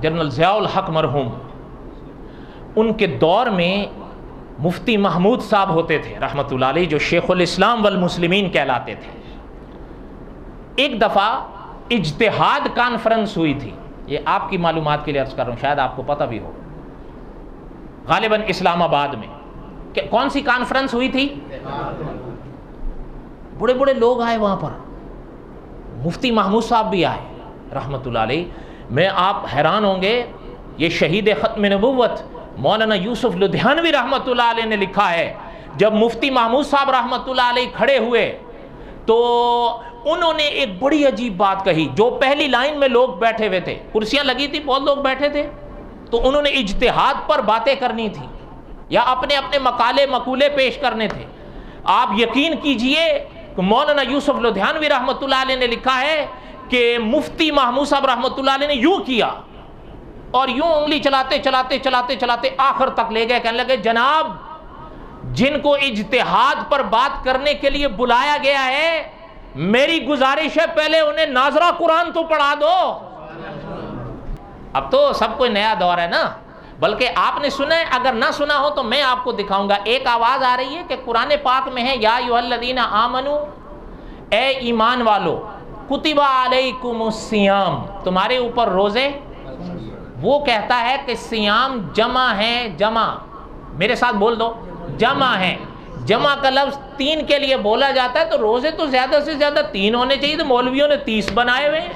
General Zia الحق مرحوم، ان کے دور میں مفتی محمود صاحب ہوتے تھے رحمۃ اللہ علیہ، جو شیخ الاسلام والمسلمین کہلاتے تھے۔ ایک دفعہ اجتہاد کانفرنس ہوئی تھی، یہ آپ کی معلومات کے لیے عرض کر رہا ہوں، شاید آپ کو پتہ بھی ہو، غالباً اسلام آباد میں۔ کون سی کانفرنس ہوئی تھی؟ بڑے بڑے لوگ آئے وہاں پر، مفتی محمود صاحب بھی آئے رحمۃ اللہ علیہ۔ میں آپ حیران ہوں گے، یہ شہید ختم نبوت مولانا یوسف لدھیانوی رحمۃ اللہ علیہ نے لکھا ہے، جب مفتی محمود صاحب رحمۃ اللہ علیہ کھڑے ہوئے تو انہوں نے ایک بڑی عجیب بات کہی۔ جو پہلی لائن میں لوگ بیٹھے ہوئے تھے، کرسیاں لگی تھی، بہت لوگ بیٹھے تھے، تو انہوں نے اجتہاد پر باتیں کرنی تھی یا اپنے اپنے مقالے مقولے پیش کرنے تھے۔ آپ یقین کیجئے کہ مولانا یوسف لدھیانوی رحمۃ اللہ علیہ نے لکھا ہے کہ مفتی محمود صاحب رحمۃ اللہ علیہ نے یوں کیا اور یوں انگلی چلاتے چلاتے چلاتے چلاتے آخر تک لے گئے، کہنے لگے جناب جن کو اجتہاد پر بات کرنے کے لیے بلایا گیا ہے، میری گزارش ہے پہلے انہیں ناظرہ قرآن تو پڑھا دو۔ اب تو سب کوئی نیا دور ہے نا، بلکہ آپ نے سنا ہے، اگر نہ سنا ہو تو میں آپ کو دکھاؤں گا۔ ایک آواز آ رہی ہے کہ قرآن پاک میں ہے، یا ایھا الذین آمنو، اے ایمان والو، کتب علیکم الصیام، تمہارے اوپر روزے۔ وہ کہتا ہے کہ سیام جمع ہے، جمع، میرے ساتھ بول دو، جمع ہے۔ جمع کا لفظ 3 کے لیے بولا جاتا ہے، تو روزے تو زیادہ سے زیادہ 3 ہونے چاہیے، تو مولویوں نے 30 بنائے ہوئے ہیں۔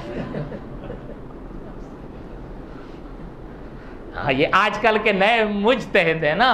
ہاں، یہ آج کل کے نئے مجتہد ہیں نا،